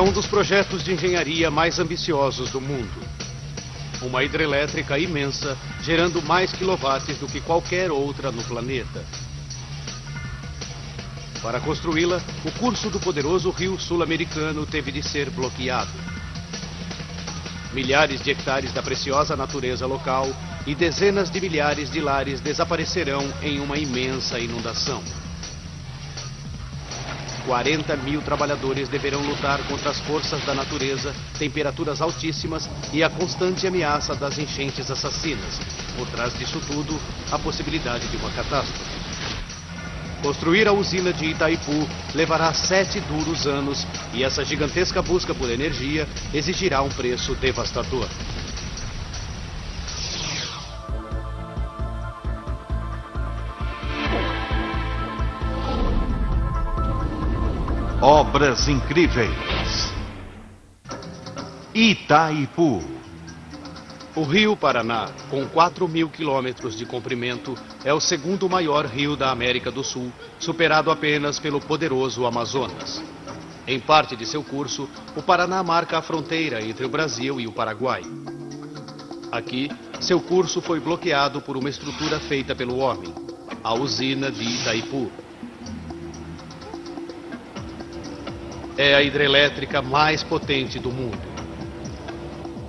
um dos projetos de engenharia mais ambiciosos do mundo. Uma hidrelétrica imensa, gerando mais quilowatts do que qualquer outra no planeta. Para construí-la, o curso do poderoso rio sul-americano teve de ser bloqueado. Milhares de hectares da preciosa natureza local e dezenas de milhares de lares desaparecerão em uma imensa inundação. 40 mil trabalhadores deverão lutar contra as forças da natureza, temperaturas altíssimas e a constante ameaça das enchentes assassinas. Por trás disso tudo, a possibilidade de uma catástrofe. Construir a usina de Itaipu levará 7 duros anos e essa gigantesca busca por energia exigirá um preço devastador. Obras incríveis. Itaipu. O Rio Paraná, com 4.000 quilômetros de comprimento, é o segundo maior rio da América do Sul, superado apenas pelo poderoso Amazonas. Em parte de seu curso, o Paraná marca a fronteira entre o Brasil e o Paraguai. Aqui, seu curso foi bloqueado por uma estrutura feita pelo homem, a usina de Itaipu. É a hidrelétrica mais potente do mundo.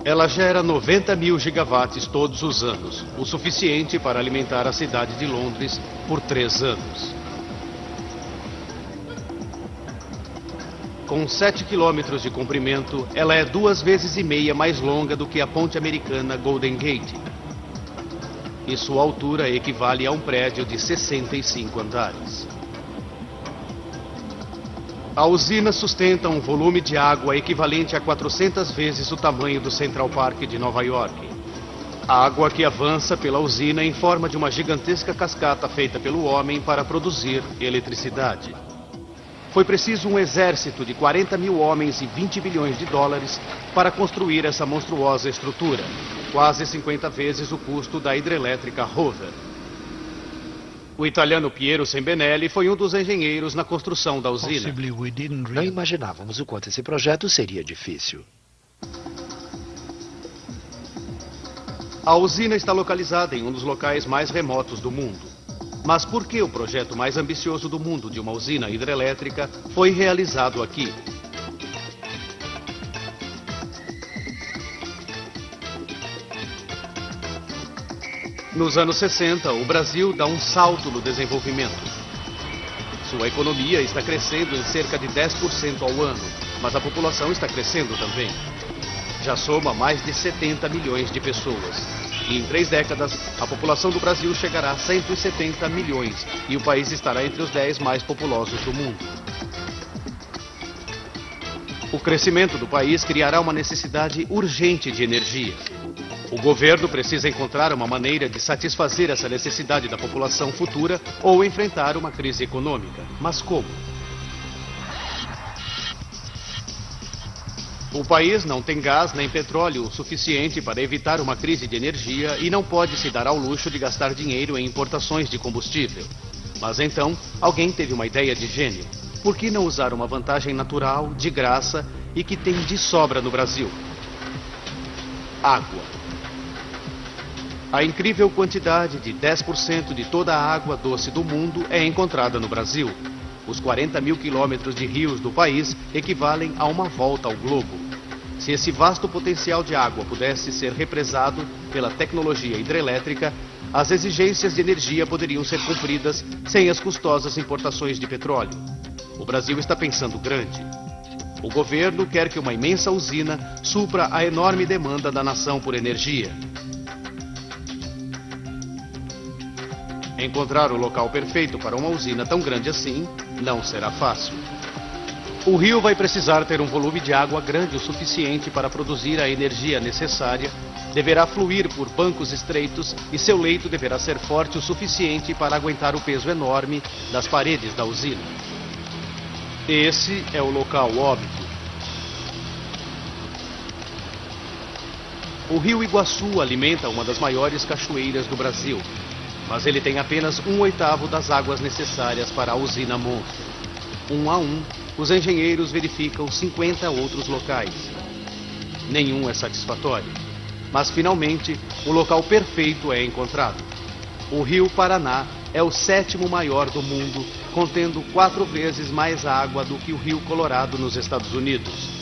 Ela gera 90 mil gigawatts todos os anos, o suficiente para alimentar a cidade de Londres por 3 anos. Com 7 quilômetros de comprimento, ela é 2,5 vezes mais longa do que a ponte americana Golden Gate. E sua altura equivale a um prédio de 65 andares. A usina sustenta um volume de água equivalente a 400 vezes o tamanho do Central Park de Nova York. Água que avança pela usina em forma de uma gigantesca cascata feita pelo homem para produzir eletricidade. Foi preciso um exército de 40 mil homens e 20 bilhões de dólares para construir essa monstruosa estrutura, quase 50 vezes o custo da hidrelétrica Hoover. O italiano Piero Sembenelli foi um dos engenheiros na construção da usina. Não imaginávamos o quanto esse projeto seria difícil. A usina está localizada em um dos locais mais remotos do mundo. Mas por que o projeto mais ambicioso do mundo de uma usina hidrelétrica foi realizado aqui? Nos anos 60, o Brasil dá um salto no desenvolvimento. Sua economia está crescendo em cerca de 10% ao ano, mas a população está crescendo também. Já soma mais de 70 milhões de pessoas. E em 3 décadas, a população do Brasil chegará a 170 milhões e o país estará entre os 10 mais populosos do mundo. O crescimento do país criará uma necessidade urgente de energia. O governo precisa encontrar uma maneira de satisfazer essa necessidade da população futura ou enfrentar uma crise econômica. Mas como? O país não tem gás nem petróleo o suficiente para evitar uma crise de energia e não pode se dar ao luxo de gastar dinheiro em importações de combustível. Mas então, alguém teve uma ideia de gênio. Por que não usar uma vantagem natural, de graça e que tem de sobra no Brasil? Água. A incrível quantidade de 10% de toda a água doce do mundo é encontrada no Brasil. Os 40 mil quilômetros de rios do país equivalem a uma volta ao globo. Se esse vasto potencial de água pudesse ser represado pela tecnologia hidrelétrica, as exigências de energia poderiam ser cumpridas sem as custosas importações de petróleo. O Brasil está pensando grande. O governo quer que uma imensa usina supra a enorme demanda da nação por energia. Encontrar o local perfeito para uma usina tão grande assim não será fácil. O rio vai precisar ter um volume de água grande o suficiente para produzir a energia necessária, deverá fluir por bancos estreitos e seu leito deverá ser forte o suficiente para aguentar o peso enorme das paredes da usina. Esse é o local óbvio. O rio Iguaçu alimenta uma das maiores cachoeiras do Brasil, mas ele tem apenas 1/8 das águas necessárias para a usina monstro. 1 a 1, os engenheiros verificam 50 outros locais. Nenhum é satisfatório, mas finalmente o local perfeito é encontrado. O rio Paraná é o 7º maior do mundo, contendo 4 vezes mais água do que o rio Colorado nos Estados Unidos.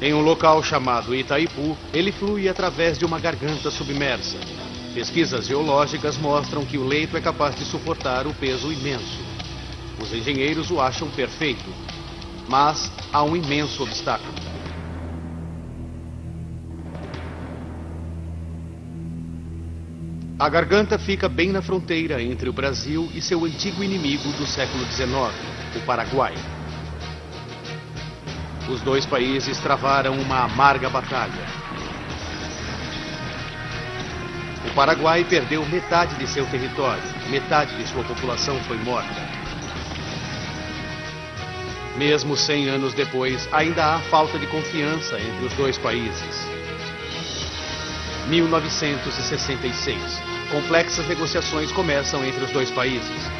Em um local chamado Itaipu, ele flui através de uma garganta submersa. Pesquisas geológicas mostram que o leito é capaz de suportar o peso imenso. Os engenheiros o acham perfeito, mas há um imenso obstáculo. A garganta fica bem na fronteira entre o Brasil e seu antigo inimigo do século XIX, o Paraguai. Os dois países travaram uma amarga batalha. O Paraguai perdeu metade de seu território, metade de sua população foi morta. Mesmo 100 anos depois, ainda há falta de confiança entre os dois países. 1966. Complexas negociações começam entre os dois países.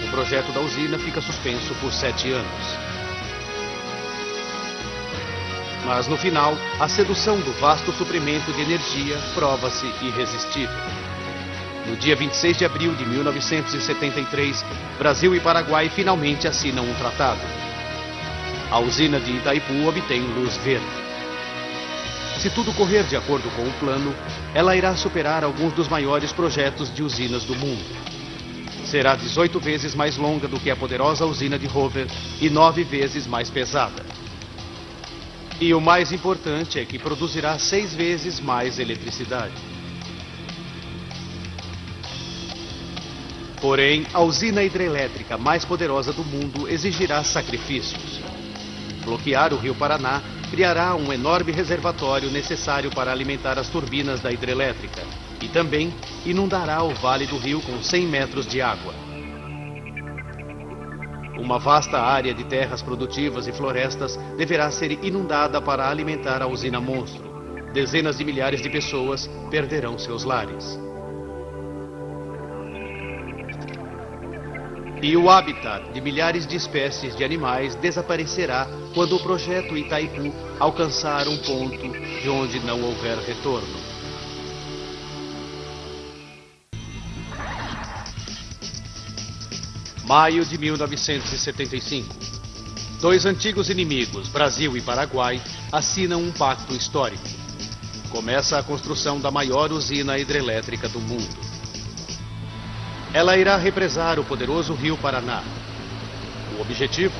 O projeto da usina fica suspenso por 7 anos. Mas no final, a sedução do vasto suprimento de energia prova-se irresistível. No dia 26 de abril de 1973, Brasil e Paraguai finalmente assinam um tratado. A usina de Itaipu obtém luz verde. Se tudo correr de acordo com o plano, ela irá superar alguns dos maiores projetos de usinas do mundo. Será 18 vezes mais longa do que a poderosa usina de Hoover e 9 vezes mais pesada. E o mais importante é que produzirá 6 vezes mais eletricidade. Porém, a usina hidrelétrica mais poderosa do mundo exigirá sacrifícios. Bloquear o rio Paraná criará um enorme reservatório necessário para alimentar as turbinas da hidrelétrica e também inundará o vale do rio com 100 metros de água. Uma vasta área de terras produtivas e florestas deverá ser inundada para alimentar a usina monstro. Dezenas de milhares de pessoas perderão seus lares. E o habitat de milhares de espécies de animais desaparecerá quando o projeto Itaipu alcançar um ponto de onde não houver retorno. Maio de 1975. Dois antigos inimigos, Brasil e Paraguai, assinam um pacto histórico. Começa a construção da maior usina hidrelétrica do mundo. Ela irá represar o poderoso rio Paraná. O objetivo?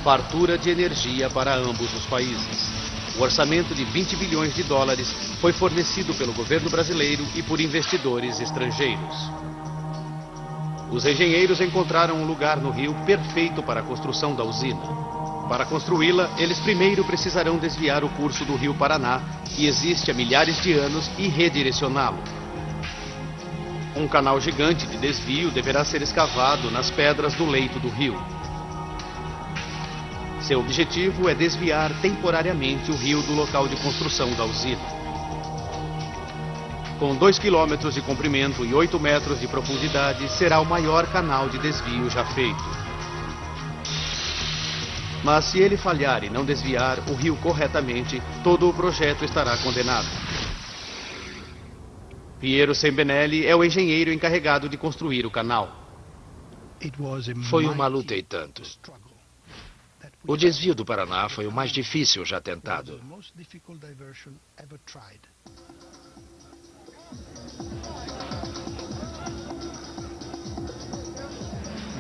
Fartura de energia para ambos os países. O orçamento de 20 bilhões de dólares foi fornecido pelo governo brasileiro e por investidores estrangeiros. Os engenheiros encontraram um lugar no rio perfeito para a construção da usina. Para construí-la, eles primeiro precisarão desviar o curso do rio Paraná, que existe há milhares de anos, e redirecioná-lo. Um canal gigante de desvio deverá ser escavado nas pedras do leito do rio. Seu objetivo é desviar temporariamente o rio do local de construção da usina. Com 2 quilômetros de comprimento e 8 metros de profundidade, será o maior canal de desvio já feito. Mas se ele falhar e não desviar o rio corretamente, todo o projeto estará condenado. Piero Sembinelli é o engenheiro encarregado de construir o canal. Foi uma luta e tanto. O desvio do Paraná foi o mais difícil já tentado.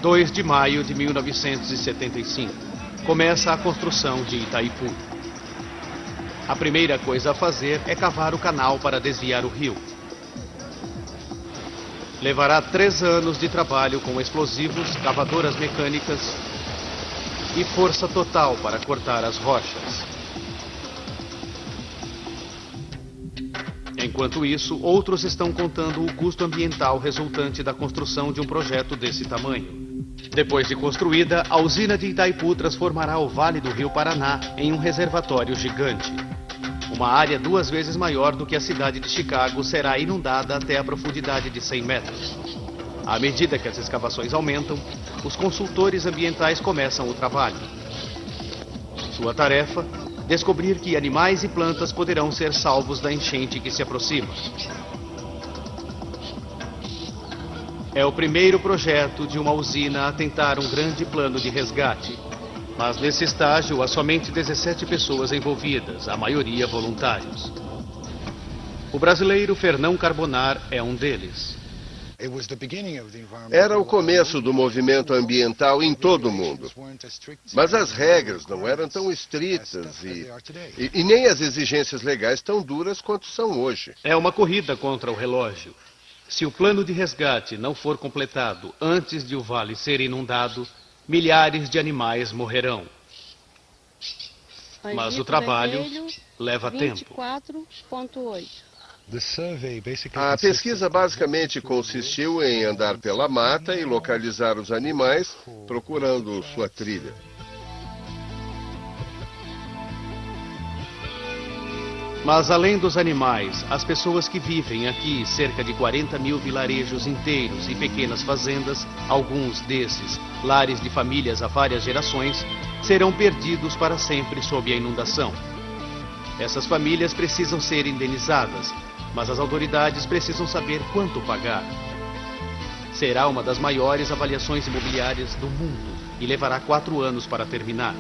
2 de maio de 1975. Começa a construção de Itaipu. A primeira coisa a fazer é cavar o canal para desviar o rio. Levará 3 anos de trabalho com explosivos, cavadoras mecânicas e força total para cortar as rochas. Enquanto isso, outros estão contando o custo ambiental resultante da construção de um projeto desse tamanho. Depois de construída, a usina de Itaipu transformará o vale do rio Paraná em um reservatório gigante. Uma área 2 vezes maior do que a cidade de Chicago será inundada até a profundidade de 100 metros. À medida que as escavações aumentam, os consultores ambientais começam o trabalho. Sua tarefa: descobrir que animais e plantas poderão ser salvos da enchente que se aproxima. É o primeiro projeto de uma usina a tentar um grande plano de resgate. Mas nesse estágio há somente 17 pessoas envolvidas, a maioria voluntários. O brasileiro Fernão Carbonar é um deles. Era o começo do movimento ambiental em todo o mundo. Mas as regras não eram tão estritas e nem as exigências legais tão duras quanto são hoje. É uma corrida contra o relógio. Se o plano de resgate não for completado antes de o vale ser inundado, milhares de animais morrerão. Mas o trabalho leva tempo. 24,8. A pesquisa basicamente consistiu em andar pela mata e localizar os animais, procurando sua trilha. Mas além dos animais, as pessoas que vivem aqui, cerca de 40 mil vilarejos inteiros e pequenas fazendas, alguns desses, lares de famílias há várias gerações, serão perdidos para sempre sob a inundação. Essas famílias precisam ser indenizadas, mas as autoridades precisam saber quanto pagar. Será uma das maiores avaliações imobiliárias do mundo e levará 4 anos para terminar.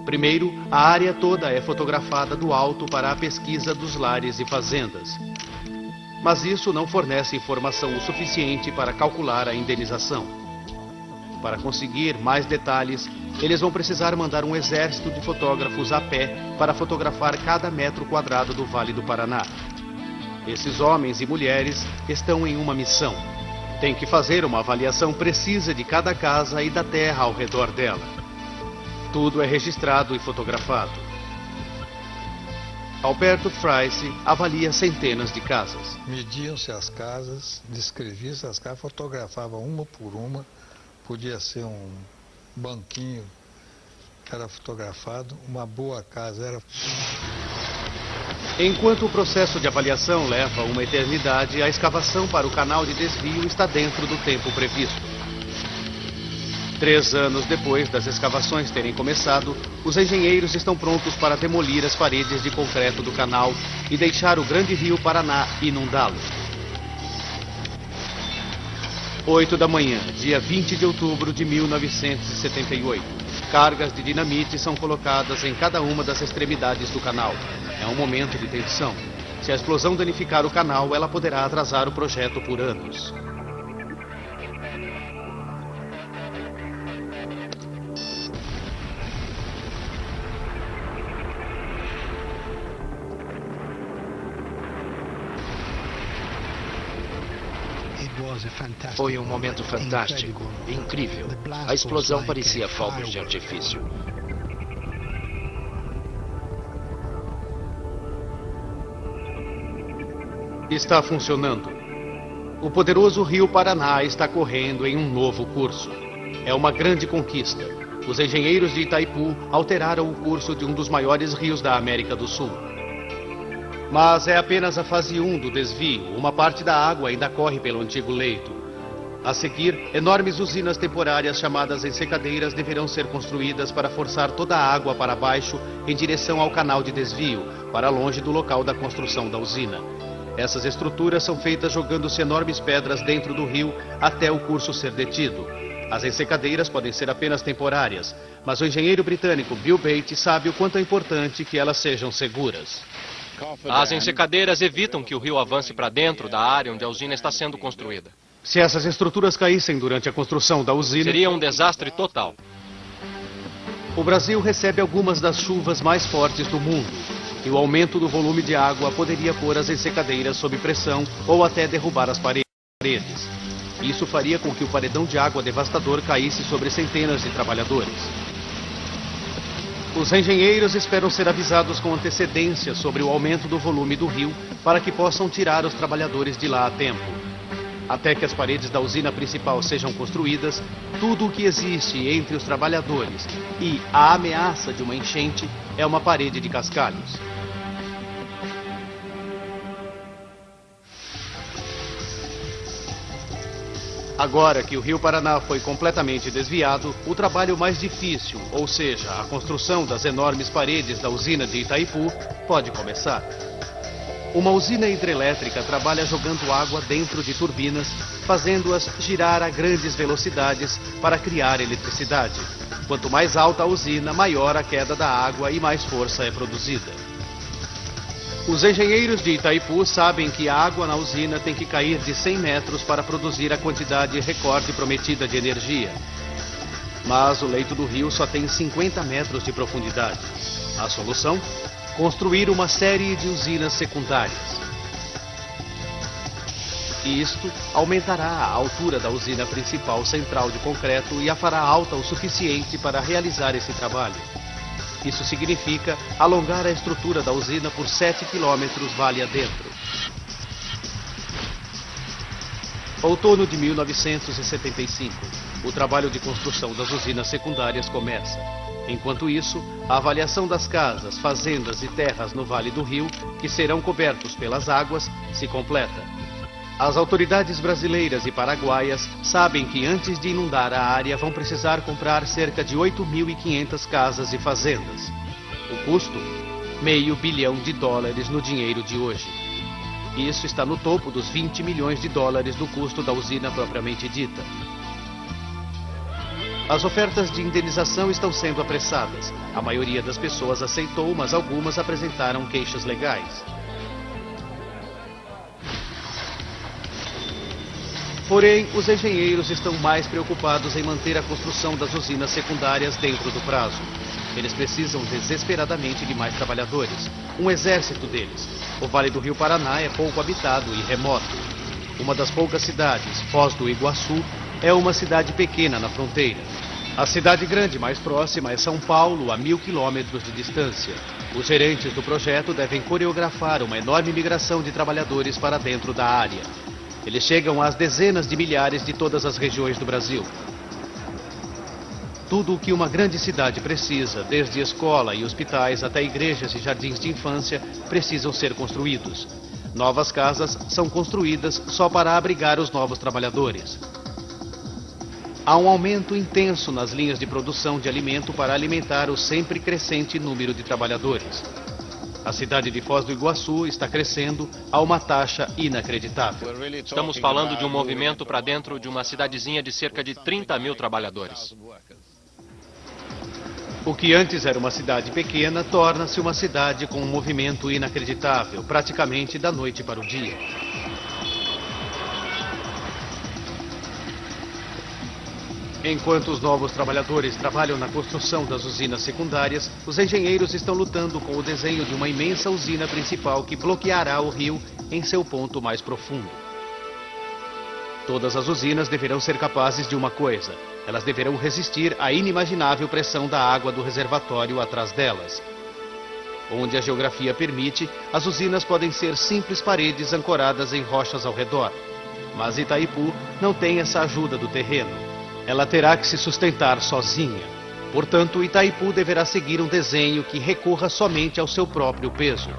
Primeiro, a área toda é fotografada do alto para a pesquisa dos lares e fazendas. Mas isso não fornece informação o suficiente para calcular a indenização. Para conseguir mais detalhes, eles vão precisar mandar um exército de fotógrafos a pé para fotografar cada metro quadrado do Vale do Paraná. Esses homens e mulheres estão em uma missão. Têm que fazer uma avaliação precisa de cada casa e da terra ao redor dela. Tudo é registrado e fotografado. Alberto Frice avalia centenas de casas. Mediam-se as casas, descreviam-se as casas, fotografavam uma por uma. Podia ser um banquinho que era fotografado, uma boa casa era... Enquanto o processo de avaliação leva uma eternidade, a escavação para o canal de desvio está dentro do tempo previsto. 3 anos depois das escavações terem começado, os engenheiros estão prontos para demolir as paredes de concreto do canal e deixar o grande rio Paraná inundá-lo. 8 da manhã, dia 20 de outubro de 1978. Cargas de dinamite são colocadas em cada uma das extremidades do canal. É um momento de tensão. Se a explosão danificar o canal, ela poderá atrasar o projeto por anos. Foi um momento fantástico, incrível. A explosão parecia fogos de artifício. Está funcionando. O poderoso rio Paraná está correndo em um novo curso. É uma grande conquista. Os engenheiros de Itaipu alteraram o curso de um dos maiores rios da América do Sul. Mas é apenas a fase 1 do desvio. Uma parte da água ainda corre pelo antigo leito. A seguir, enormes usinas temporárias chamadas ensecadeiras deverão ser construídas para forçar toda a água para baixo em direção ao canal de desvio, para longe do local da construção da usina. Essas estruturas são feitas jogando-se enormes pedras dentro do rio até o curso ser detido. As ensecadeiras podem ser apenas temporárias, mas o engenheiro britânico Bill Bates sabe o quanto é importante que elas sejam seguras. As ensecadeiras evitam que o rio avance para dentro da área onde a usina está sendo construída. Se essas estruturas caíssem durante a construção da usina... Seria um desastre total. O Brasil recebe algumas das chuvas mais fortes do mundo. E o aumento do volume de água poderia pôr as ensecadeiras sob pressão ou até derrubar as paredes. Isso faria com que o paredão de água devastador caísse sobre centenas de trabalhadores. Os engenheiros esperam ser avisados com antecedência sobre o aumento do volume do rio para que possam tirar os trabalhadores de lá a tempo. Até que as paredes da usina principal sejam construídas, tudo o que existe entre os trabalhadores e a ameaça de uma enchente é uma parede de cascalhos. Agora que o Rio Paraná foi completamente desviado, o trabalho mais difícil, ou seja, a construção das enormes paredes da usina de Itaipu, pode começar. Uma usina hidrelétrica trabalha jogando água dentro de turbinas, fazendo-as girar a grandes velocidades para criar eletricidade. Quanto mais alta a usina, maior a queda da água e mais força é produzida. Os engenheiros de Itaipu sabem que a água na usina tem que cair de 100 metros para produzir a quantidade recorde prometida de energia. Mas o leito do rio só tem 50 metros de profundidade. A solução? Construir uma série de usinas secundárias. E isto aumentará a altura da usina principal central de concreto e a fará alta o suficiente para realizar esse trabalho. Isso significa alongar a estrutura da usina por 7 quilômetros vale adentro. Outono de 1975. O trabalho de construção das usinas secundárias começa. Enquanto isso, a avaliação das casas, fazendas e terras no Vale do Rio, que serão cobertos pelas águas, se completa. As autoridades brasileiras e paraguaias sabem que antes de inundar a área vão precisar comprar cerca de 8.500 casas e fazendas. O custo? $500 bilhão no dinheiro de hoje. Isso está no topo dos $20 milhões do custo da usina propriamente dita. As ofertas de indenização estão sendo apressadas. A maioria das pessoas aceitou, mas algumas apresentaram queixas legais. Porém, os engenheiros estão mais preocupados em manter a construção das usinas secundárias dentro do prazo. Eles precisam desesperadamente de mais trabalhadores, um exército deles. O Vale do Rio Paraná é pouco habitado e remoto. Uma das poucas cidades, Foz do Iguaçu, é uma cidade pequena na fronteira. A cidade grande mais próxima é São Paulo, a 1.000 quilômetros de distância. Os gerentes do projeto devem coreografar uma enorme migração de trabalhadores para dentro da área. Eles chegam às dezenas de milhares de todas as regiões do Brasil. Tudo o que uma grande cidade precisa, desde escola e hospitais até igrejas e jardins de infância, precisam ser construídos. Novas casas são construídas só para abrigar os novos trabalhadores. Há um aumento intenso nas linhas de produção de alimento para alimentar o sempre crescente número de trabalhadores. A cidade de Foz do Iguaçu está crescendo a uma taxa inacreditável. Estamos falando de um movimento para dentro de uma cidadezinha de cerca de 30 mil trabalhadores. O que antes era uma cidade pequena torna-se uma cidade com um movimento inacreditável, praticamente da noite para o dia. Enquanto os novos trabalhadores trabalham na construção das usinas secundárias, os engenheiros estão lutando com o desenho de uma imensa usina principal que bloqueará o rio em seu ponto mais profundo. Todas as usinas deverão ser capazes de uma coisa: elas deverão resistir à inimaginável pressão da água do reservatório atrás delas. Onde a geografia permite, as usinas podem ser simples paredes ancoradas em rochas ao redor. Mas Itaipu não tem essa ajuda do terreno. Ela terá que se sustentar sozinha. Portanto, Itaipu deverá seguir um desenho que recorra somente ao seu próprio peso.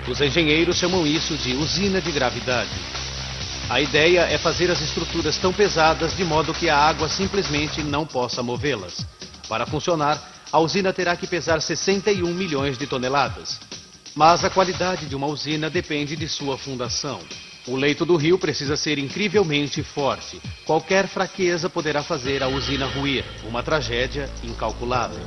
Os engenheiros chamam isso de usina de gravidade. A ideia é fazer as estruturas tão pesadas de modo que a água simplesmente não possa movê-las. Para funcionar, a usina terá que pesar 61 milhões de toneladas. Mas a qualidade de uma usina depende de sua fundação. O leito do rio precisa ser incrivelmente forte. Qualquer fraqueza poderá fazer a usina ruir. Uma tragédia incalculável.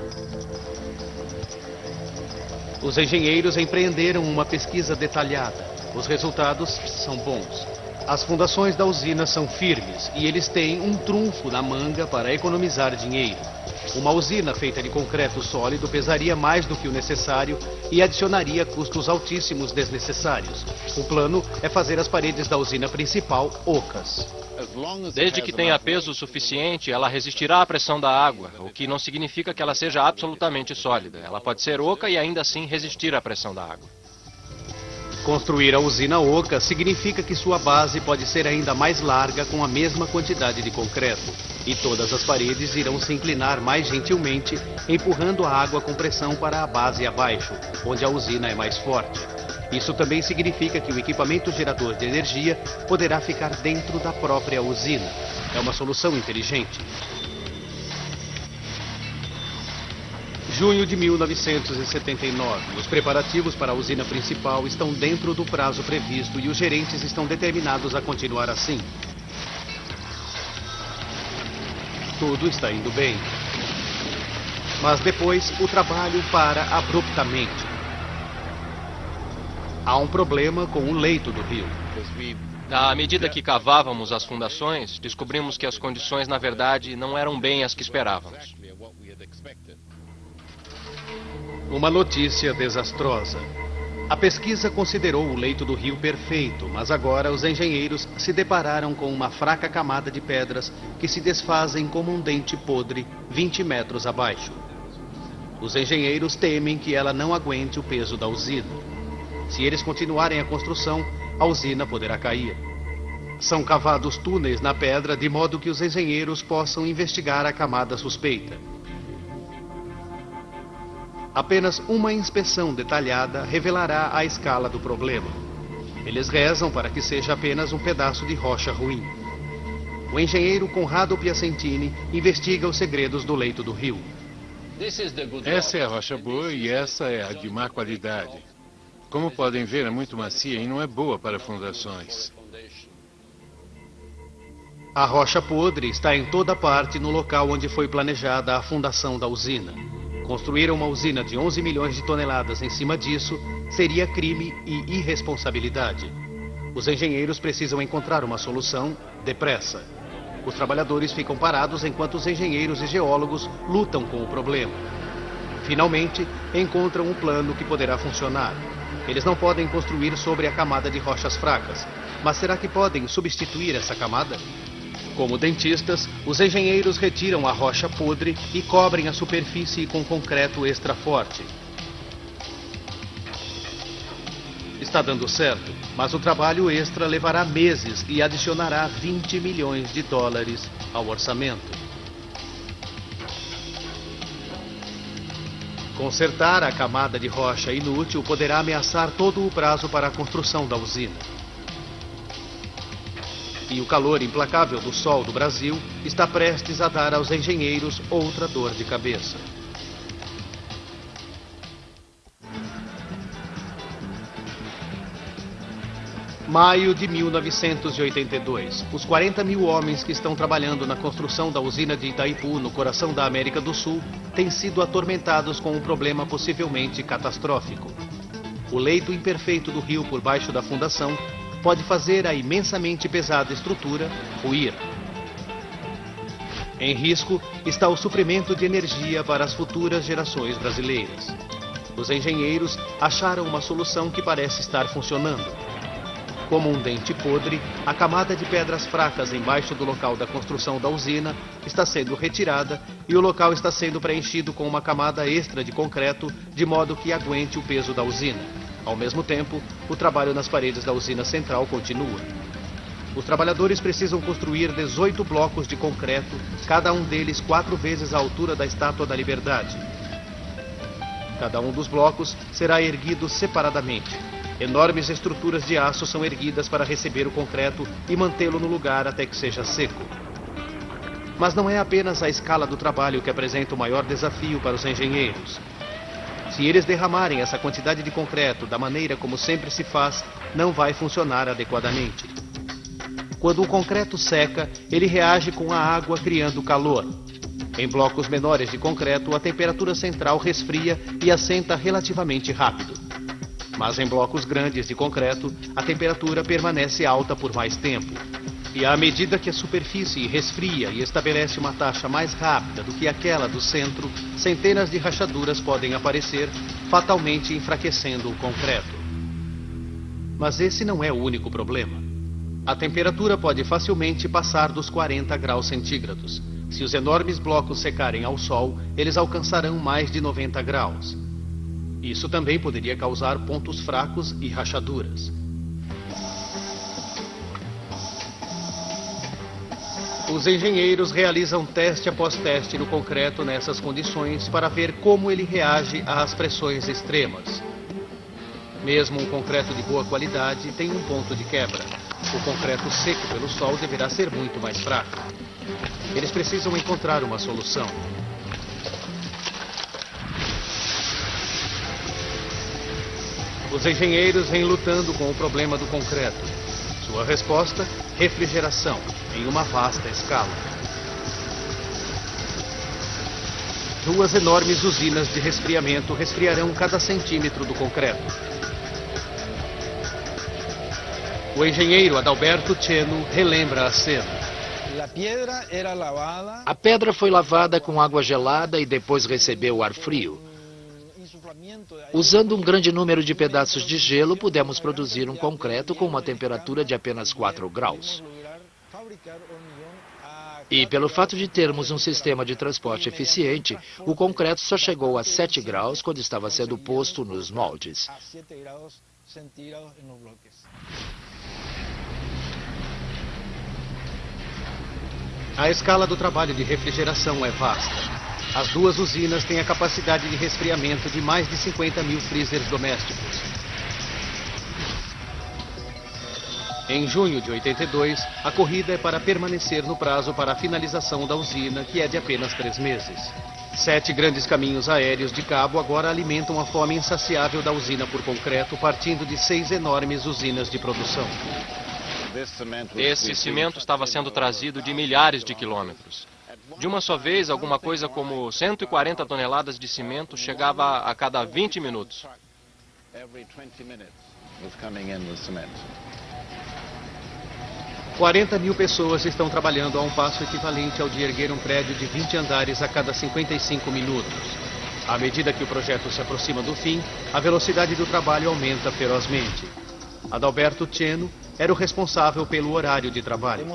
Os engenheiros empreenderam uma pesquisa detalhada. Os resultados são bons. As fundações da usina são firmes e eles têm um trunfo na manga para economizar dinheiro. Uma usina feita de concreto sólido pesaria mais do que o necessário e adicionaria custos altíssimos desnecessários. O plano é fazer as paredes da usina principal ocas. Desde que tenha peso suficiente, ela resistirá à pressão da água, o que não significa que ela seja absolutamente sólida. Ela pode ser oca e ainda assim resistir à pressão da água. Construir a usina oca significa que sua base pode ser ainda mais larga com a mesma quantidade de concreto. E todas as paredes irão se inclinar mais gentilmente, empurrando a água com pressão para a base abaixo, onde a usina é mais forte. Isso também significa que o equipamento gerador de energia poderá ficar dentro da própria usina. É uma solução inteligente. Junho de 1979. Os preparativos para a usina principal estão dentro do prazo previsto e os gerentes estão determinados a continuar assim. Tudo está indo bem. Mas depois o trabalho para abruptamente. Há um problema com o leito do rio. À medida que cavávamos as fundações, descobrimos que as condições, na verdade, não eram bem as que esperávamos. Uma notícia desastrosa. A pesquisa considerou o leito do rio perfeito, mas agora os engenheiros se depararam com uma fraca camada de pedras que se desfazem como um dente podre 20 metros abaixo. Os engenheiros temem que ela não aguente o peso da usina. Se eles continuarem a construção, a usina poderá cair. São cavados túneis na pedra de modo que os engenheiros possam investigar a camada suspeita. Apenas uma inspeção detalhada revelará a escala do problema. Eles rezam para que seja apenas um pedaço de rocha ruim. O engenheiro Conrado Piacentini investiga os segredos do leito do rio. Essa é a rocha boa e essa é a de má qualidade. Como podem ver, é muito macia e não é boa para fundações. A rocha podre está em toda parte no local onde foi planejada a fundação da usina. Construir uma usina de 11 milhões de toneladas em cima disso seria crime e irresponsabilidade. Os engenheiros precisam encontrar uma solução depressa. Os trabalhadores ficam parados enquanto os engenheiros e geólogos lutam com o problema. Finalmente, encontram um plano que poderá funcionar. Eles não podem construir sobre a camada de rochas fracas, mas será que podem substituir essa camada? Como dentistas, os engenheiros retiram a rocha podre e cobrem a superfície com concreto extra forte. Está dando certo, mas o trabalho extra levará meses e adicionará 20 milhões de dólares ao orçamento. Consertar a camada de rocha inútil poderá ameaçar todo o prazo para a construção da usina. E o calor implacável do sol do Brasil está prestes a dar aos engenheiros outra dor de cabeça. Maio de 1982. Os 40 mil homens que estão trabalhando na construção da usina de Itaipu, no coração da América do Sul, têm sido atormentados com um problema possivelmente catastrófico. O leito imperfeito do rio por baixo da fundação pode fazer a imensamente pesada estrutura ruir. Em risco está o suprimento de energia para as futuras gerações brasileiras. Os engenheiros acharam uma solução que parece estar funcionando. Como um dente podre, a camada de pedras fracas embaixo do local da construção da usina está sendo retirada e o local está sendo preenchido com uma camada extra de concreto de modo que aguente o peso da usina. Ao mesmo tempo, o trabalho nas paredes da usina central continua. Os trabalhadores precisam construir 18 blocos de concreto, cada um deles 4 vezes a altura da Estátua da Liberdade. Cada um dos blocos será erguido separadamente. Enormes estruturas de aço são erguidas para receber o concreto e mantê-lo no lugar até que seja seco. Mas não é apenas a escala do trabalho que apresenta o maior desafio para os engenheiros. Se eles derramarem essa quantidade de concreto da maneira como sempre se faz, não vai funcionar adequadamente. Quando o concreto seca, ele reage com a água criando calor. Em blocos menores de concreto, a temperatura central resfria e assenta relativamente rápido. Mas em blocos grandes de concreto, a temperatura permanece alta por mais tempo. E à medida que a superfície resfria e estabelece uma taxa mais rápida do que aquela do centro, centenas de rachaduras podem aparecer, fatalmente enfraquecendo o concreto. Mas esse não é o único problema. A temperatura pode facilmente passar dos 40 graus centígrados. Se os enormes blocos secarem ao sol, eles alcançarão mais de 90 graus. Isso também poderia causar pontos fracos e rachaduras. Os engenheiros realizam teste após teste no concreto nessas condições para ver como ele reage às pressões extremas. Mesmo um concreto de boa qualidade tem um ponto de quebra. O concreto seco pelo sol deverá ser muito mais fraco. Eles precisam encontrar uma solução. Os engenheiros vêm lutando com o problema do concreto. Sua resposta? Refrigeração, em uma vasta escala. 2 enormes usinas de resfriamento resfriarão cada centímetro do concreto. O engenheiro Adalberto Cheno relembra a cena. A pedra foi lavada com água gelada e depois recebeu ar frio. Usando um grande número de pedaços de gelo, pudemos produzir um concreto com uma temperatura de apenas 4 graus. E pelo fato de termos um sistema de transporte eficiente, o concreto só chegou a 7 graus quando estava sendo posto nos moldes. A escala do trabalho de refrigeração é vasta. As 2 usinas têm a capacidade de resfriamento de mais de 50 mil freezers domésticos. Em junho de 82, a corrida é para permanecer no prazo para a finalização da usina, que é de apenas 3 meses. 7 grandes caminhos aéreos de cabo agora alimentam a fome insaciável da usina por concreto, partindo de 6 enormes usinas de produção. Esse cimento estava sendo trazido de milhares de quilômetros. De uma só vez, alguma coisa como 140 toneladas de cimento chegava a cada 20 minutos. 40 mil pessoas estão trabalhando a um passo equivalente ao de erguer um prédio de 20 andares a cada 55 minutos. À medida que o projeto se aproxima do fim, a velocidade do trabalho aumenta ferozmente. Adalberto Cheno era o responsável pelo horário de trabalho.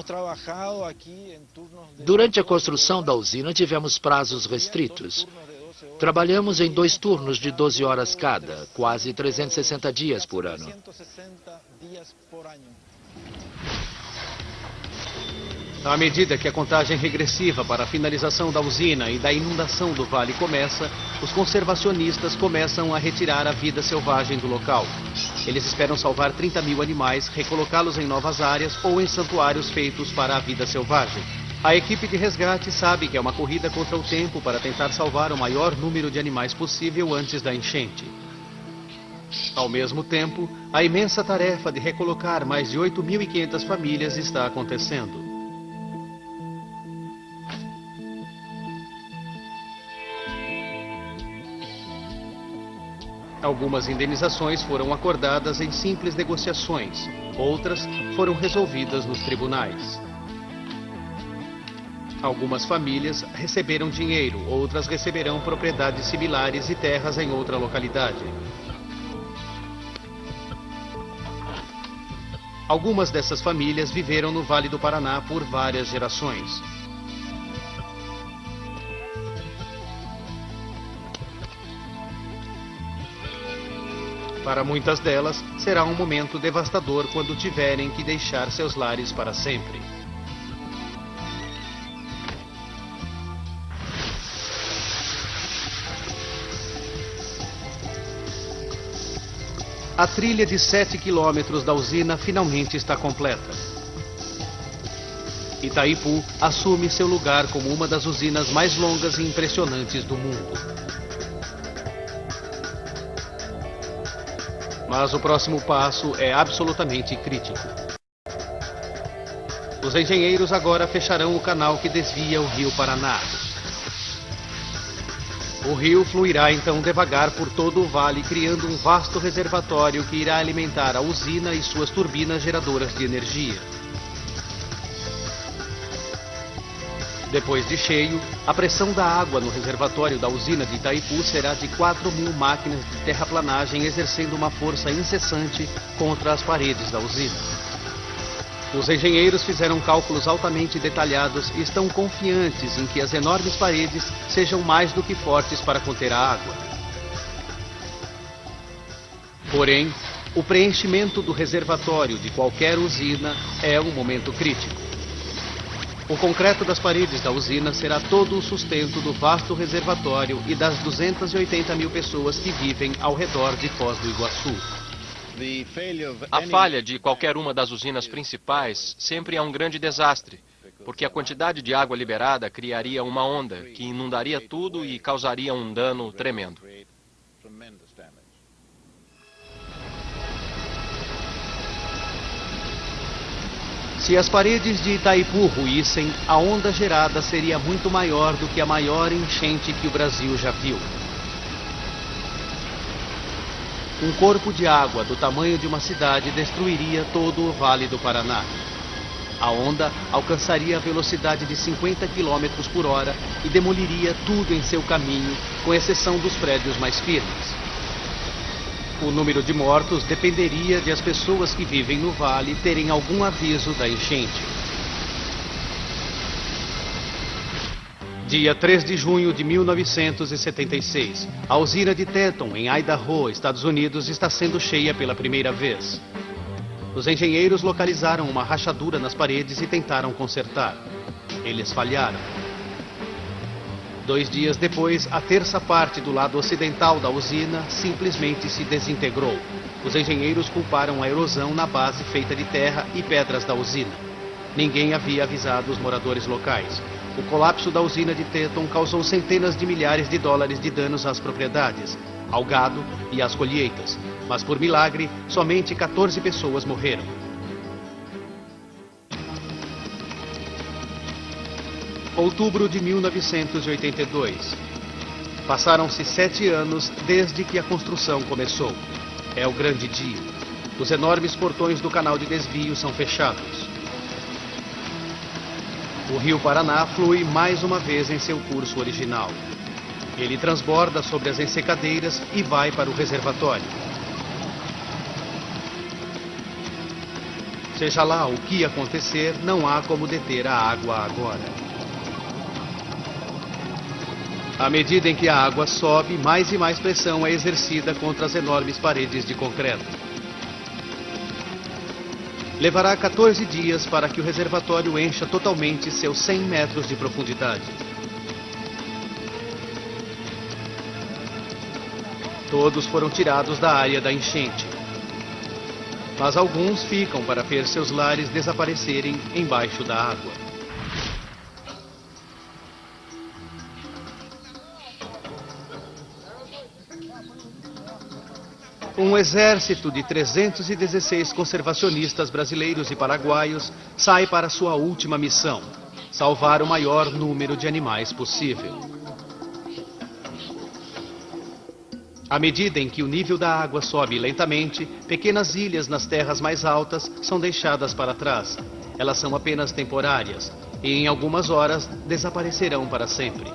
Durante a construção da usina, tivemos prazos restritos. Trabalhamos em 2 turnos de 12 horas cada, quase 360 dias por ano. À medida que a contagem regressiva para a finalização da usina e da inundação do vale começa, os conservacionistas começam a retirar a vida selvagem do local. Eles esperam salvar 30 mil animais, recolocá-los em novas áreas ou em santuários feitos para a vida selvagem. A equipe de resgate sabe que é uma corrida contra o tempo para tentar salvar o maior número de animais possível antes da enchente. Ao mesmo tempo, a imensa tarefa de recolocar mais de 8.500 famílias está acontecendo. Algumas indenizações foram acordadas em simples negociações, outras foram resolvidas nos tribunais. Algumas famílias receberam dinheiro, outras receberão propriedades similares e terras em outra localidade. Algumas dessas famílias viveram no Vale do Paraná por várias gerações. Para muitas delas, será um momento devastador quando tiverem que deixar seus lares para sempre. A trilha de 7 quilômetros da usina finalmente está completa. Itaipu assume seu lugar como uma das usinas mais longas e impressionantes do mundo. Mas o próximo passo é absolutamente crítico. Os engenheiros agora fecharão o canal que desvia o rio Paraná. O rio fluirá então devagar por todo o vale, criando um vasto reservatório que irá alimentar a usina e suas turbinas geradoras de energia. Depois de cheio, a pressão da água no reservatório da usina de Itaipu será de 4.000 máquinas de terraplanagem exercendo uma força incessante contra as paredes da usina. Os engenheiros fizeram cálculos altamente detalhados e estão confiantes em que as enormes paredes sejam mais do que fortes para conter a água. Porém, o preenchimento do reservatório de qualquer usina é um momento crítico. O concreto das paredes da usina será todo o sustento do vasto reservatório e das 280 mil pessoas que vivem ao redor de Foz do Iguaçu. A falha de qualquer uma das usinas principais sempre é um grande desastre, porque a quantidade de água liberada criaria uma onda que inundaria tudo e causaria um dano tremendo. Se as paredes de Itaipu ruíssem, a onda gerada seria muito maior do que a maior enchente que o Brasil já viu. Um corpo de água do tamanho de uma cidade destruiria todo o Vale do Paraná. A onda alcançaria a velocidade de 50 km por hora e demoliria tudo em seu caminho, com exceção dos prédios mais firmes. O número de mortos dependeria de as pessoas que vivem no vale terem algum aviso da enchente. Dia 3 de junho de 1976, a usina de Teton, em Idaho, Estados Unidos, está sendo cheia pela primeira vez. Os engenheiros localizaram uma rachadura nas paredes e tentaram consertar. Eles falharam. 2 dias depois, a terça parte do lado ocidental da usina simplesmente se desintegrou. Os engenheiros culparam a erosão na base feita de terra e pedras da usina. Ninguém havia avisado os moradores locais. O colapso da usina de Teton causou centenas de milhares de dólares de danos às propriedades, ao gado e às colheitas. Mas, por milagre, somente 14 pessoas morreram. Outubro de 1982. Passaram-se 7 anos desde que a construção começou. É o grande dia. Os enormes portões do canal de desvio são fechados. O rio Paraná flui mais uma vez em seu curso original. Ele transborda sobre as ensecadeiras e vai para o reservatório. Seja lá o que acontecer, não há como deter a água agora. À medida em que a água sobe, mais e mais pressão é exercida contra as enormes paredes de concreto. Levará 14 dias para que o reservatório encha totalmente seus 100 metros de profundidade. Todos foram tirados da área da enchente. Mas alguns ficam para ver seus lares desaparecerem embaixo da água. Um exército de 316 conservacionistas brasileiros e paraguaios sai para sua última missão: salvar o maior número de animais possível. À medida em que o nível da água sobe lentamente, pequenas ilhas nas terras mais altas são deixadas para trás. Elas são apenas temporárias e em algumas horas desaparecerão para sempre.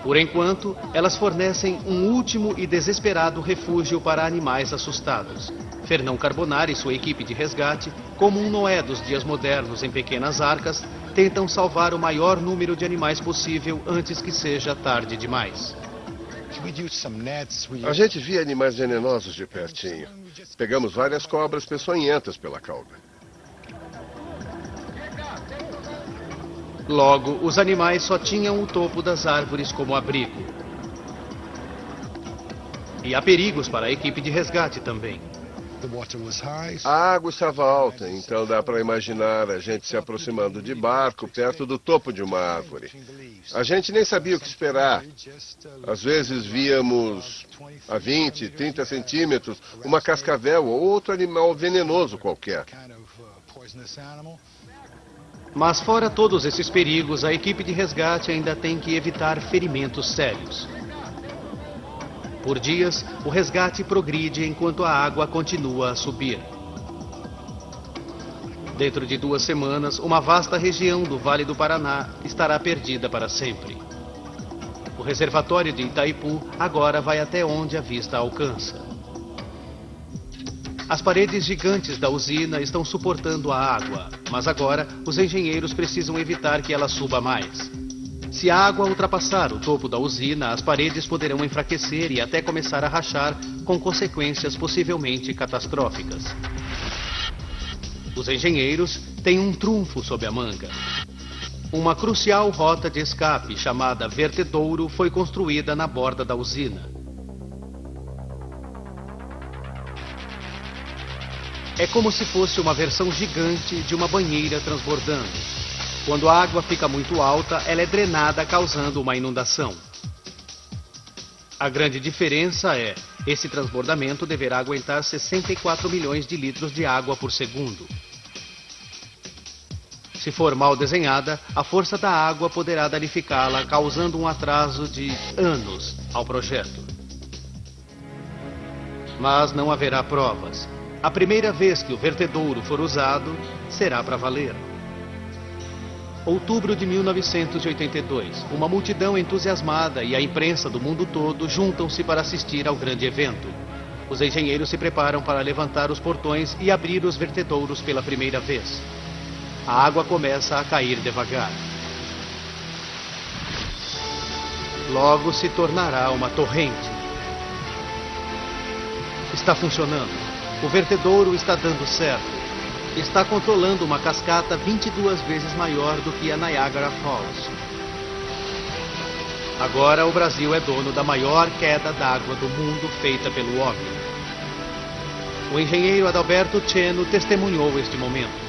Por enquanto, elas fornecem um último e desesperado refúgio para animais assustados. Fernão Carbonari e sua equipe de resgate, como um Noé dos dias modernos em pequenas arcas, tentam salvar o maior número de animais possível antes que seja tarde demais. A gente via animais venenosos de pertinho. Pegamos várias cobras peçonhentas pela cauda. Logo, os animais só tinham o topo das árvores como abrigo. E há perigos para a equipe de resgate também. A água estava alta, então dá para imaginar a gente se aproximando de barco perto do topo de uma árvore. A gente nem sabia o que esperar. Às vezes víamos a 20, 30 centímetros uma cascavel ou outro animal venenoso qualquer. Mas fora todos esses perigos, a equipe de resgate ainda tem que evitar ferimentos sérios. Por dias, o resgate progride enquanto a água continua a subir. Dentro de 2 semanas, uma vasta região do Vale do Paraná estará perdida para sempre. O reservatório de Itaipu agora vai até onde a vista alcança. As paredes gigantes da usina estão suportando a água, mas agora os engenheiros precisam evitar que ela suba mais. Se a água ultrapassar o topo da usina, as paredes poderão enfraquecer e até começar a rachar, com consequências possivelmente catastróficas. Os engenheiros têm um trunfo sob a manga. Uma crucial rota de escape chamada vertedouro foi construída na borda da usina. É como se fosse uma versão gigante de uma banheira transbordando. Quando a água fica muito alta, ela é drenada, causando uma inundação. A grande diferença é, esse transbordamento deverá aguentar 64 milhões de litros de água por segundo. Se for mal desenhada, a força da água poderá danificá-la, causando um atraso de anos ao projeto. Mas não haverá provas. A primeira vez que o vertedouro for usado, será para valer. Outubro de 1982, uma multidão entusiasmada e a imprensa do mundo todo juntam-se para assistir ao grande evento. Os engenheiros se preparam para levantar os portões e abrir os vertedouros pela primeira vez. A água começa a cair devagar. Logo se tornará uma torrente. Está funcionando. O vertedouro está dando certo. Está controlando uma cascata 22 vezes maior do que a Niagara Falls. Agora o Brasil é dono da maior queda d'água do mundo feita pelo homem. O engenheiro Adalberto Cheno testemunhou este momento.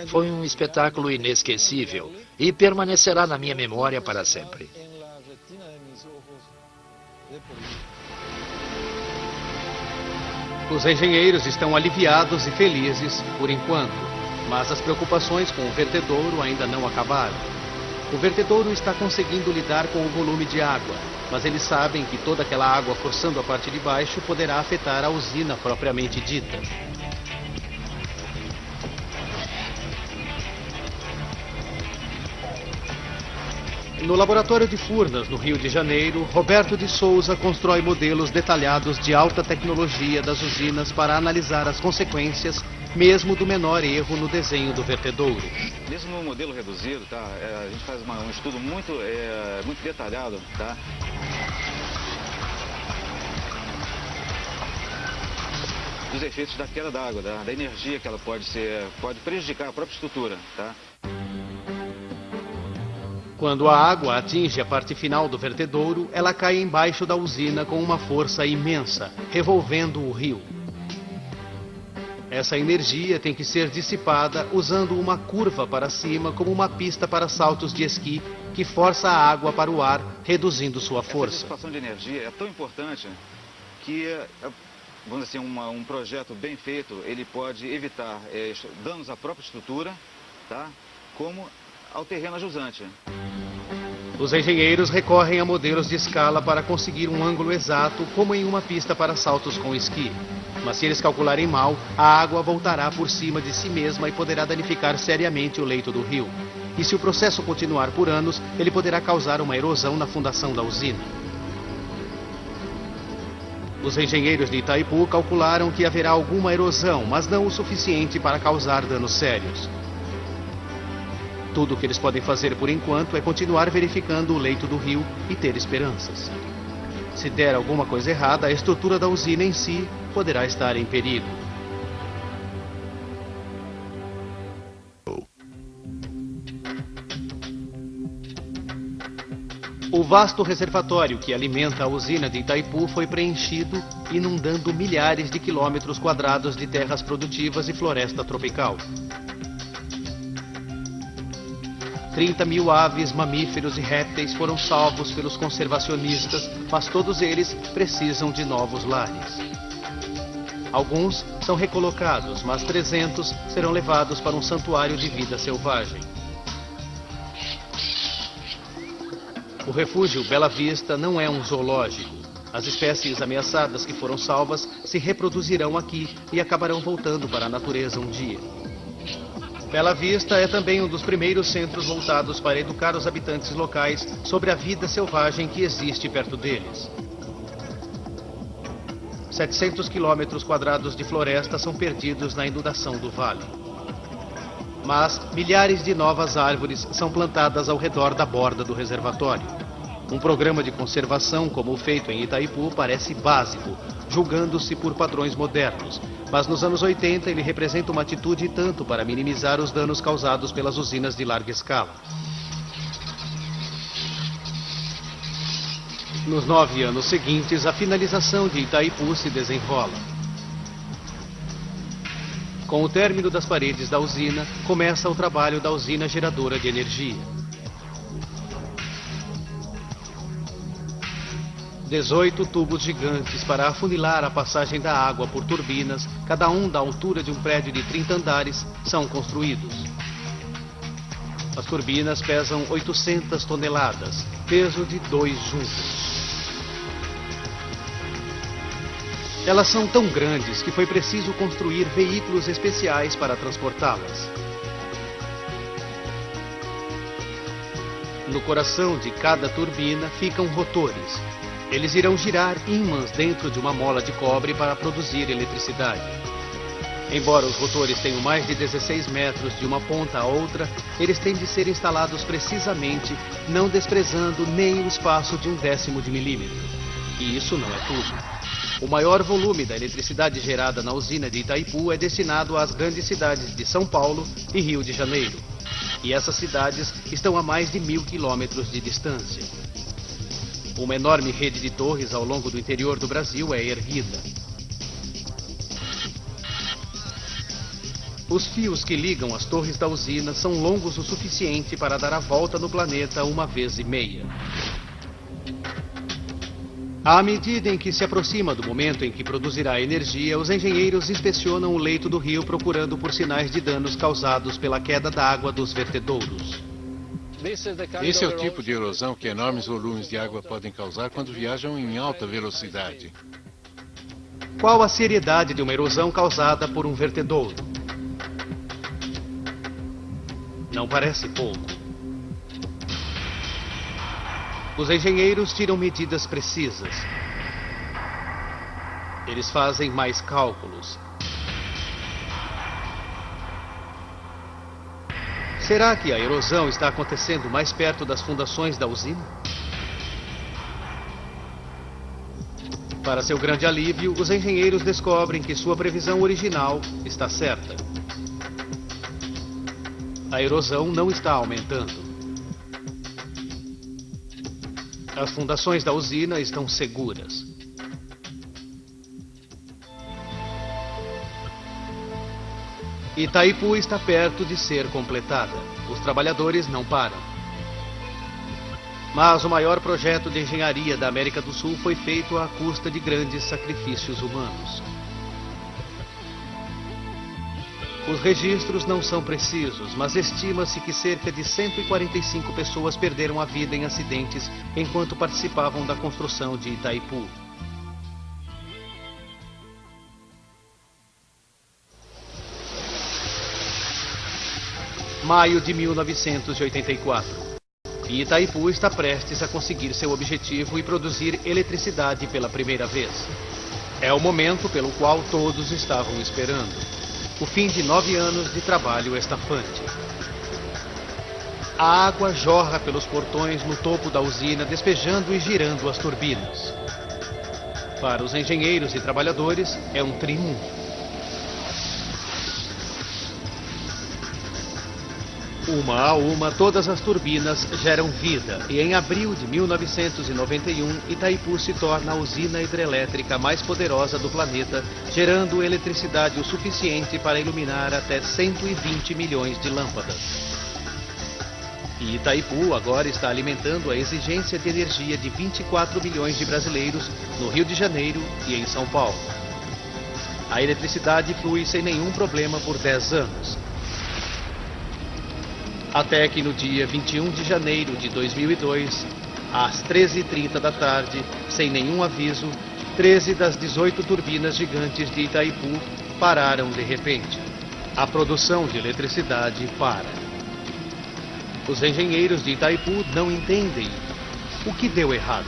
Foi um espetáculo inesquecível e permanecerá na minha memória para sempre. Os engenheiros estão aliviados e felizes por enquanto, mas as preocupações com o vertedouro ainda não acabaram. O vertedouro está conseguindo lidar com o volume de água, mas eles sabem que toda aquela água forçando a parte de baixo poderá afetar a usina propriamente dita. No laboratório de Furnas, no Rio de Janeiro, Roberto de Souza constrói modelos detalhados de alta tecnologia das usinas para analisar as consequências, mesmo do menor erro no desenho do vertedouro. Mesmo no modelo reduzido, tá? A gente faz um estudo muito detalhado, tá? Dos efeitos da queda d'água, da energia que ela pode prejudicar a própria estrutura, tá? Quando a água atinge a parte final do vertedouro, ela cai embaixo da usina com uma força imensa, revolvendo o rio. Essa energia tem que ser dissipada usando uma curva para cima como uma pista para saltos de esqui que força a água para o ar, reduzindo sua força. A dissipação de energia é tão importante que, vamos dizer assim, um projeto bem feito, ele pode evitar danos à própria estrutura, tá? Como ao terreno jusante. Os engenheiros recorrem a modelos de escala para conseguir um ângulo exato, como em uma pista para saltos com esqui. Mas se eles calcularem mal, a água voltará por cima de si mesma e poderá danificar seriamente o leito do rio. E se o processo continuar por anos, ele poderá causar uma erosão na fundação da usina. Os engenheiros de Itaipu calcularam que haverá alguma erosão, mas não o suficiente para causar danos sérios. Tudo o que eles podem fazer por enquanto é continuar verificando o leito do rio e ter esperanças. Se der alguma coisa errada, a estrutura da usina em si poderá estar em perigo. O vasto reservatório que alimenta a usina de Itaipu foi preenchido, inundando milhares de quilômetros quadrados de terras produtivas e floresta tropical. 30 mil aves, mamíferos e répteis foram salvos pelos conservacionistas, mas todos eles precisam de novos lares. Alguns são recolocados, mas 300 serão levados para um santuário de vida selvagem. O refúgio Bela Vista não é um zoológico. As espécies ameaçadas que foram salvas se reproduzirão aqui e acabarão voltando para a natureza um dia. Bela Vista é também um dos primeiros centros voltados para educar os habitantes locais sobre a vida selvagem que existe perto deles. 700 quilômetros quadrados de floresta são perdidos na inundação do vale. Mas milhares de novas árvores são plantadas ao redor da borda do reservatório. Um programa de conservação como o feito em Itaipu parece básico, julgando-se por padrões modernos. Mas nos anos 80 ele representa uma atitude e tanto para minimizar os danos causados pelas usinas de larga escala. Nos 9 anos seguintes, a finalização de Itaipu se desenrola. Com o término das paredes da usina, começa o trabalho da usina geradora de energia. 18 tubos gigantes para afunilar a passagem da água por turbinas, cada um da altura de um prédio de 30 andares, são construídos. As turbinas pesam 800 toneladas, peso de 2 juncos. Elas são tão grandes que foi preciso construir veículos especiais para transportá-las. No coração de cada turbina ficam rotores. Eles irão girar ímãs dentro de uma mola de cobre para produzir eletricidade. Embora os rotores tenham mais de 16 metros de uma ponta a outra, eles têm de ser instalados precisamente, não desprezando nem o espaço de 1/10 de milímetro. E isso não é tudo. O maior volume da eletricidade gerada na usina de Itaipu é destinado às grandes cidades de São Paulo e Rio de Janeiro. E essas cidades estão a mais de 1.000 quilômetros de distância. Uma enorme rede de torres ao longo do interior do Brasil é erguida. Os fios que ligam as torres da usina são longos o suficiente para dar a volta no planeta 1,5 vezes. À medida em que se aproxima do momento em que produzirá energia, os engenheiros inspecionam o leito do rio procurando por sinais de danos causados pela queda da água dos vertedouros. Esse é o tipo de erosão que enormes volumes de água podem causar quando viajam em alta velocidade. Qual a seriedade de uma erosão causada por um vertedouro? Não parece pouco. Os engenheiros tiram medidas precisas. Eles fazem mais cálculos. Será que a erosão está acontecendo mais perto das fundações da usina? Para seu grande alívio, os engenheiros descobrem que sua previsão original está certa. A erosão não está aumentando. As fundações da usina estão seguras. Itaipu está perto de ser completada. Os trabalhadores não param. Mas o maior projeto de engenharia da América do Sul foi feito à custa de grandes sacrifícios humanos. Os registros não são precisos, mas estima-se que cerca de 145 pessoas perderam a vida em acidentes enquanto participavam da construção de Itaipu. Maio de 1984. E Itaipu está prestes a conseguir seu objetivo e produzir eletricidade pela primeira vez. É o momento pelo qual todos estavam esperando. O fim de 9 anos de trabalho estafante. A água jorra pelos portões no topo da usina, despejando e girando as turbinas. Para os engenheiros e trabalhadores, é um triunfo. Uma a uma, todas as turbinas geram vida e em abril de 1991, Itaipu se torna a usina hidrelétrica mais poderosa do planeta, gerando eletricidade o suficiente para iluminar até 120 milhões de lâmpadas. E Itaipu agora está alimentando a exigência de energia de 24 milhões de brasileiros no Rio de Janeiro e em São Paulo. A eletricidade flui sem nenhum problema por 10 anos. Até que no dia 21 de janeiro de 2002, às 13h30 da tarde, sem nenhum aviso, 13 das 18 turbinas gigantes de Itaipu pararam de repente. A produção de eletricidade para. Os engenheiros de Itaipu não entendem o que deu errado.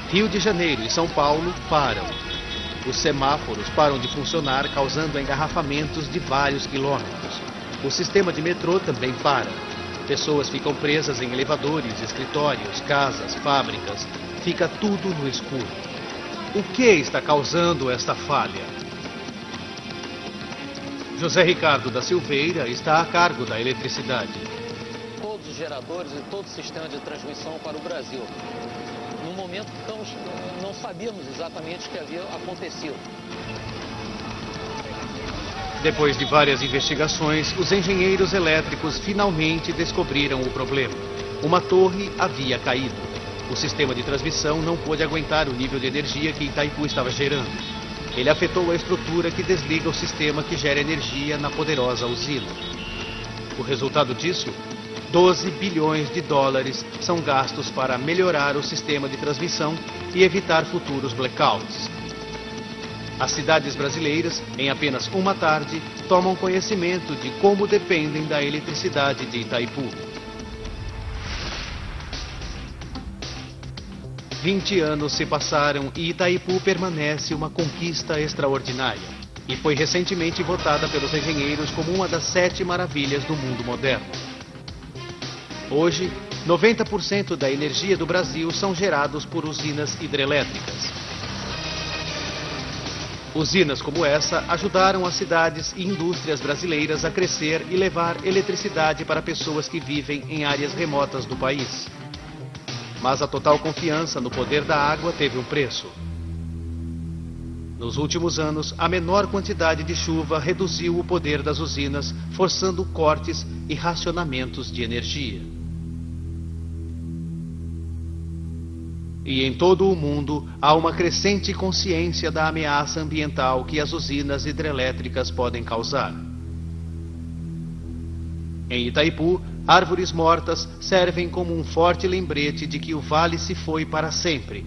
Rio de Janeiro e São Paulo param. Os semáforos param de funcionar, causando engarrafamentos de vários quilômetros. O sistema de metrô também para. Pessoas ficam presas em elevadores, escritórios, casas, fábricas. Fica tudo no escuro. O que está causando esta falha? José Ricardo da Silveira está a cargo da eletricidade. Todos os geradores e todo o sistema de transmissão para o Brasil. No momento, não sabíamos exatamente o que havia acontecido. Depois de várias investigações, os engenheiros elétricos finalmente descobriram o problema. Uma torre havia caído. O sistema de transmissão não pôde aguentar o nível de energia que Itaipu estava gerando. Ele afetou a estrutura que desliga o sistema que gera energia na poderosa usina. O resultado disso? 12 bilhões de dólares são gastos para melhorar o sistema de transmissão e evitar futuros blackouts. As cidades brasileiras, em apenas uma tarde, tomam conhecimento de como dependem da eletricidade de Itaipu. 20 anos se passaram e Itaipu permanece uma conquista extraordinária. E foi recentemente votada pelos engenheiros como uma das 7 maravilhas do mundo moderno. Hoje, 90% da energia do Brasil são gerados por usinas hidrelétricas. Usinas como essa ajudaram as cidades e indústrias brasileiras a crescer e levar eletricidade para pessoas que vivem em áreas remotas do país. Mas a total confiança no poder da água teve um preço. Nos últimos anos, a menor quantidade de chuva reduziu o poder das usinas, forçando cortes e racionamentos de energia. E em todo o mundo, há uma crescente consciência da ameaça ambiental que as usinas hidrelétricas podem causar. Em Itaipu, árvores mortas servem como um forte lembrete de que o vale se foi para sempre.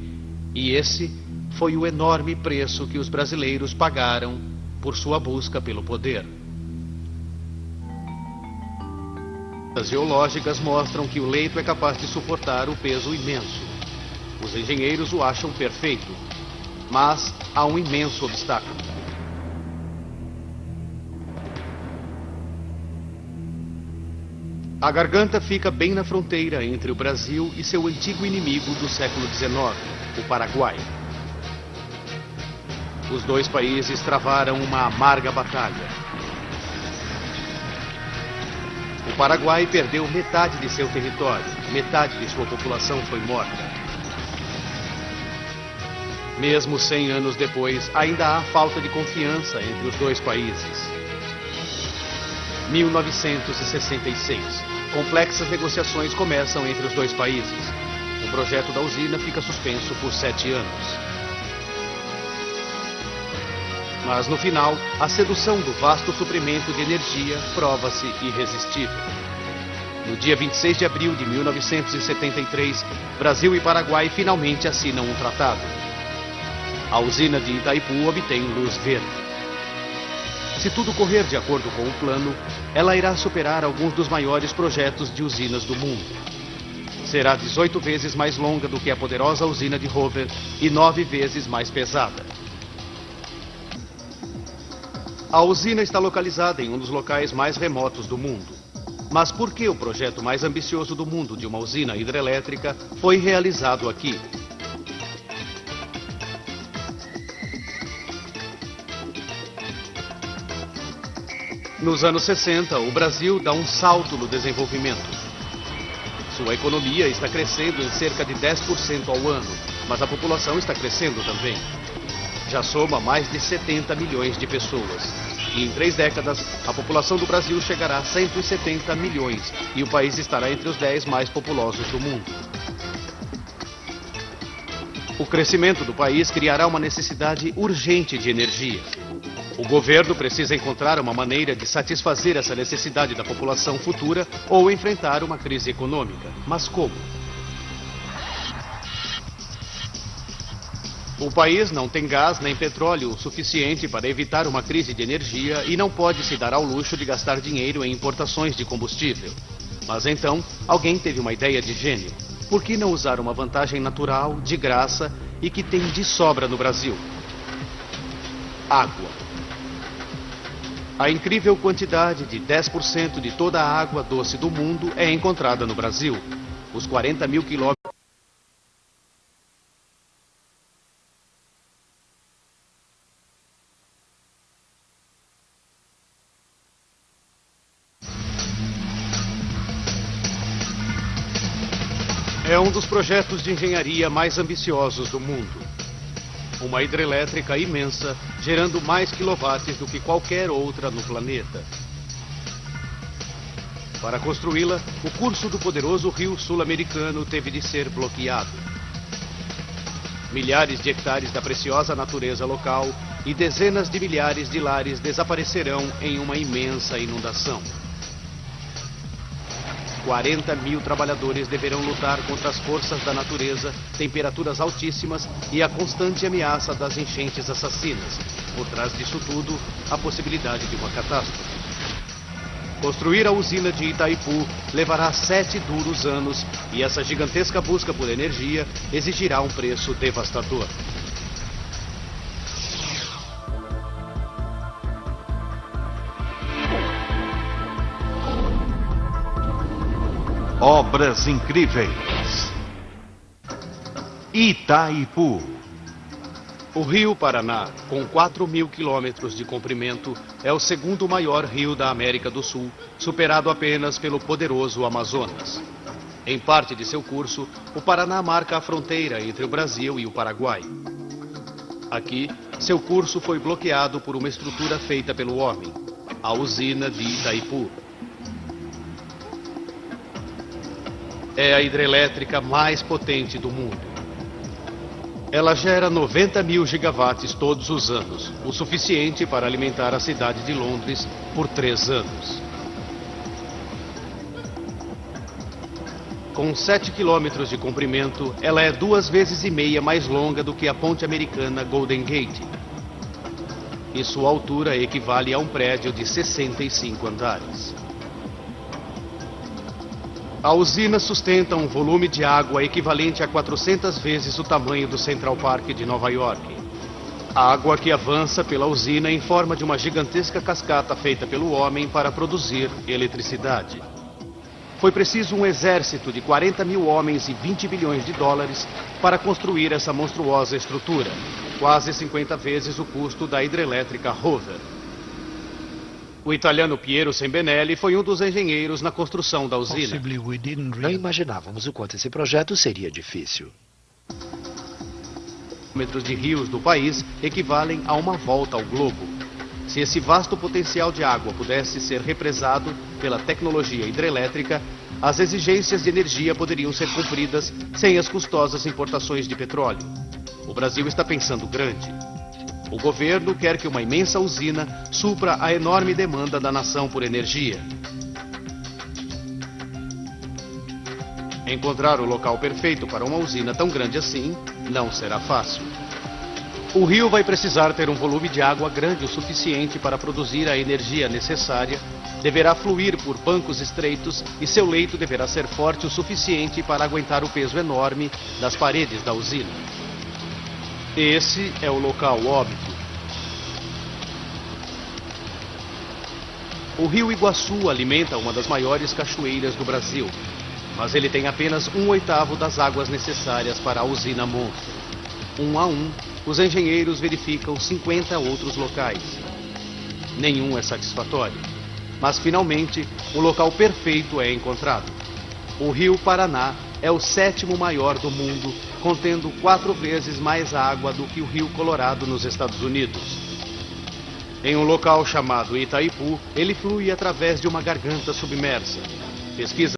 E esse foi o enorme preço que os brasileiros pagaram por sua busca pelo poder. As geológicas mostram que o leito é capaz de suportar o peso imenso. Os engenheiros o acham perfeito, mas há um imenso obstáculo. A garganta fica bem na fronteira entre o Brasil e seu antigo inimigo do século XIX, o Paraguai. Os dois países travaram uma amarga batalha. O Paraguai perdeu metade de seu território, metade de sua população foi morta. Mesmo 100 anos depois, ainda há falta de confiança entre os dois países. 1966. Complexas negociações começam entre os dois países. O projeto da usina fica suspenso por 7 anos. Mas no final, a sedução do vasto suprimento de energia prova-se irresistível. No dia 26 de abril de 1973, Brasil e Paraguai finalmente assinam um tratado. A usina de Itaipu obtém luz verde. Se tudo correr de acordo com o plano, ela irá superar alguns dos maiores projetos de usinas do mundo. Será 18 vezes mais longa do que a poderosa usina de Hoover e 9 vezes mais pesada. A usina está localizada em um dos locais mais remotos do mundo. Mas por que o projeto mais ambicioso do mundo de uma usina hidrelétrica foi realizado aqui? Nos anos 60, o Brasil dá um salto no desenvolvimento. Sua economia está crescendo em cerca de 10% ao ano, mas a população está crescendo também. Já soma mais de 70 milhões de pessoas. E em 3 décadas, a população do Brasil chegará a 170 milhões e o país estará entre os 10 mais populosos do mundo. O crescimento do país criará uma necessidade urgente de energia. O governo precisa encontrar uma maneira de satisfazer essa necessidade da população futura ou enfrentar uma crise econômica. Mas como? O país não tem gás nem petróleo o suficiente para evitar uma crise de energia e não pode se dar ao luxo de gastar dinheiro em importações de combustível. Mas então, alguém teve uma ideia de gênio. Por que não usar uma vantagem natural, de graça e que tem de sobra no Brasil? Água. A incrível quantidade de 10% de toda a água doce do mundo é encontrada no Brasil. Os 40 mil quilômetros. É um dos projetos de engenharia mais ambiciosos do mundo. Uma hidrelétrica imensa, gerando mais quilowatts do que qualquer outra no planeta. Para construí-la, o curso do poderoso rio sul-americano teve de ser bloqueado. Milhares de hectares da preciosa natureza local e dezenas de milhares de lares desaparecerão em uma imensa inundação. 40 mil trabalhadores deverão lutar contra as forças da natureza, temperaturas altíssimas e a constante ameaça das enchentes assassinas. Por trás disso tudo, a possibilidade de uma catástrofe. Construir a usina de Itaipu levará 7 duros anos e essa gigantesca busca por energia exigirá um preço devastador. Obras incríveis. Itaipu. O Rio Paraná, com 4.000 quilômetros de comprimento, é o segundo maior rio da América do Sul, superado apenas pelo poderoso Amazonas. Em parte de seu curso, o Paraná marca a fronteira entre o Brasil e o Paraguai. Aqui, seu curso foi bloqueado por uma estrutura feita pelo homem, a usina de Itaipu. É a hidrelétrica mais potente do mundo. Ela gera 90 mil gigawatts todos os anos, o suficiente para alimentar a cidade de Londres por 3 anos. Com 7 quilômetros de comprimento, ela é 2,5 vezes mais longa do que a ponte americana Golden Gate. E sua altura equivale a um prédio de 65 andares. A usina sustenta um volume de água equivalente a 400 vezes o tamanho do Central Park de Nova York. Água que avança pela usina em forma de uma gigantesca cascata feita pelo homem para produzir eletricidade. Foi preciso um exército de 40 mil homens e 20 bilhões de dólares para construir essa monstruosa estrutura, quase 50 vezes o custo da hidrelétrica Hoover. O italiano Piero Sembenelli foi um dos engenheiros na construção da usina. Não imaginávamos o quanto esse projeto seria difícil. Metros de rios do país equivalem a uma volta ao globo. Se esse vasto potencial de água pudesse ser represado pela tecnologia hidrelétrica, as exigências de energia poderiam ser cumpridas sem as custosas importações de petróleo. O Brasil está pensando grande. O governo quer que uma imensa usina supra a enorme demanda da nação por energia. Encontrar o local perfeito para uma usina tão grande assim não será fácil. O rio vai precisar ter um volume de água grande o suficiente para produzir a energia necessária, deverá fluir por bancos estreitos e seu leito deverá ser forte o suficiente para aguentar o peso enorme das paredes da usina. Esse é o local óbvio. O rio Iguaçu alimenta uma das maiores cachoeiras do Brasil, mas ele tem apenas 1/8 das águas necessárias para a usina monstro. Um a um, os engenheiros verificam 50 outros locais. Nenhum é satisfatório, mas finalmente o local perfeito é encontrado. O rio Paraná é o 7º maior do mundo, contendo 4 vezes mais água do que o rio Colorado nos Estados Unidos. Em um local chamado Itaipu, ele flui através de uma garganta submersa. Pesquisa